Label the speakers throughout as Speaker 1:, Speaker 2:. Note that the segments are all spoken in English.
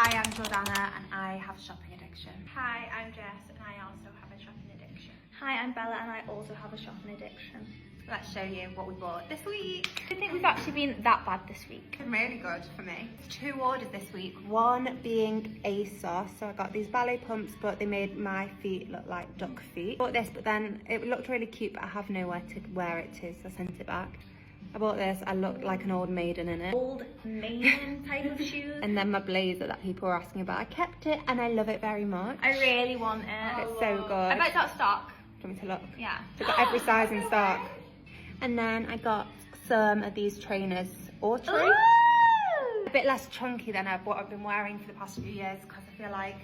Speaker 1: Hi, I'm Jordana and I have a shopping addiction.
Speaker 2: Hi, I'm Jess and I also have a shopping addiction.
Speaker 3: Hi, I'm Bella and I also have a shopping addiction.
Speaker 1: Let's show you what we bought this week.
Speaker 3: I don't think we've actually been that bad this week.
Speaker 1: It's been really good for me. 2 orders this week. One being ASOS, so I got these ballet pumps, but they made my feet look like duck feet. Bought this, but then it looked really cute, but I have nowhere to wear it to, so I sent it back. I bought this, I looked like an old maiden in it.
Speaker 3: Old maiden type of shoes.
Speaker 1: And then my blazer that people were asking about, I kept it and I love it very much.
Speaker 3: I really want it.
Speaker 1: It's so good.
Speaker 3: I bet that's stock.
Speaker 1: Do you want me to look?
Speaker 3: Yeah.
Speaker 1: So I got every size in stock. And then I got some of these trainers, Autrey. A bit less chunky than what I've been wearing for the past few years because I feel like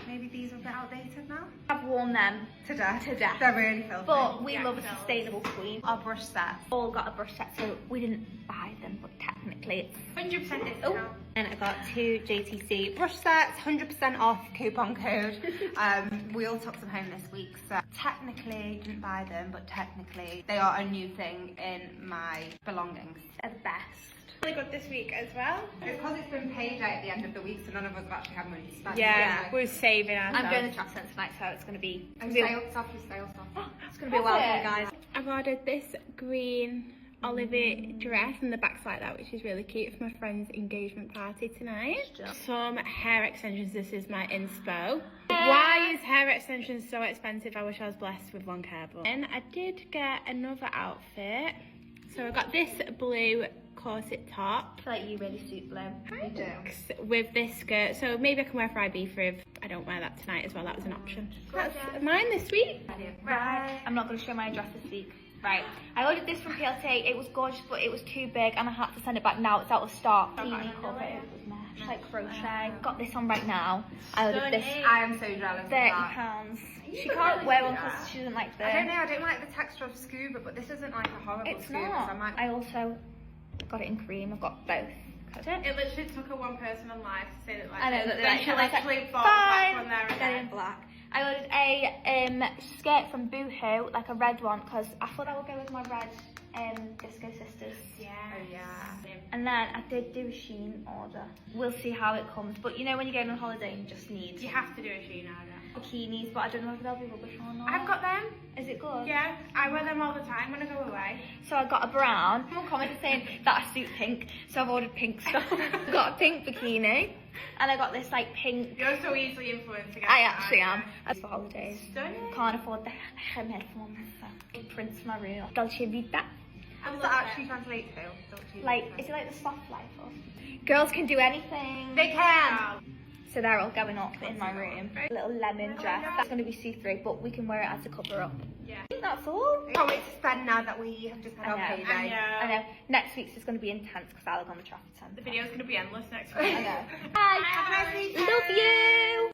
Speaker 1: maybe these are a bit outdated now.
Speaker 3: I've worn them
Speaker 1: To death.
Speaker 3: to death.
Speaker 1: They're really filthy.
Speaker 3: But we love a sustainable queen.
Speaker 1: Our brush set.
Speaker 3: All got a brush set, so we didn't buy them, but technically it's
Speaker 2: 100% discount.
Speaker 3: oh.
Speaker 1: And I got 2 JTC brush sets, 100% off coupon code. We all took them home this week, so technically didn't buy them, but technically they are a new thing in my belongings.
Speaker 3: They're the best.
Speaker 2: Really good this week as well.
Speaker 1: It's because it's been paid out at the end of the week, so none of us have actually had money to spend.
Speaker 2: Yeah, we're saving ourselves.
Speaker 3: I'm going to Track Centre tonight, so it's going to be...
Speaker 1: And sales stuff, you sales stuff.
Speaker 3: It's going to be a while for you guys.
Speaker 2: I've ordered this green olive dress and the back's like that, which is really cute for my friend's engagement party tonight. Some hair extensions. This is my inspo. Why is hair extensions so expensive? I wish I was blessed with long hair, but then I did get another outfit. So I got this blue corset top
Speaker 3: I feel like you really suit blue.
Speaker 1: You do.
Speaker 2: with this skirt, so maybe I can wear for Ibiza if I don't wear that tonight as well. That was an option. That's mine this week.
Speaker 3: Right. I'm not going to show my address this week. Right. I ordered this from PLT. It was gorgeous, but it was too big and I had to send it back now. It's out of stock. Teeny cover. It was mesh, like crochet. Got this on right now. I ordered this.
Speaker 1: I am so jealous of that.
Speaker 3: £30. She can't wear one because she doesn't like the...
Speaker 1: I don't know, I don't like the texture of scuba, but this isn't like a horrible
Speaker 3: It's
Speaker 1: scuba.
Speaker 3: not.
Speaker 1: So I might...
Speaker 3: I also got it in cream. I've got both.
Speaker 2: It literally took a one person on live to say that, like,
Speaker 3: I know that
Speaker 2: then
Speaker 3: they
Speaker 2: she
Speaker 3: like,
Speaker 2: literally bought back
Speaker 3: fine.
Speaker 2: one there
Speaker 3: I
Speaker 2: and
Speaker 3: got it in black. I ordered a skirt from Boohoo, like a red one, because I thought that would go with my red Disco Sisters.
Speaker 2: Yeah.
Speaker 1: Oh yeah.
Speaker 3: And then I did do a Shein order. We'll see how it comes. But you know when you're going on holiday, you just need
Speaker 2: You have to do a Shein order.
Speaker 3: bikinis, but I don't know if they'll be rubbish or not.
Speaker 2: I've got them.
Speaker 3: Is it good?
Speaker 2: Yeah, I wear them all the time when I go away.
Speaker 3: So I got a brown. Someone commented saying that I suit pink, so I've ordered pink stuff. Got a pink bikini, and I got this like pink.
Speaker 2: You're so easily influenced against
Speaker 3: I actually am. For holidays.
Speaker 2: Stunning.
Speaker 3: Can't afford the Hermes ones. So prints my room. Dolce Vita.
Speaker 1: What does that actually translate to?
Speaker 3: Like, is it like the soft life or something? Girls can do anything.
Speaker 1: They can!
Speaker 3: So they're all going up in my room. A little lemon dress. That's going to be see-through, but we can wear it as a cover up.
Speaker 2: Yeah.
Speaker 3: I think that's all.
Speaker 1: Can't wait to spend now that we have just had our
Speaker 3: I know.
Speaker 1: payday.
Speaker 3: I know. Next week's is going to be intense because I look on the traffic centre.
Speaker 2: The video's going to be endless next week.
Speaker 3: I know. Bye.
Speaker 1: Have a nice weekend.
Speaker 3: Love you.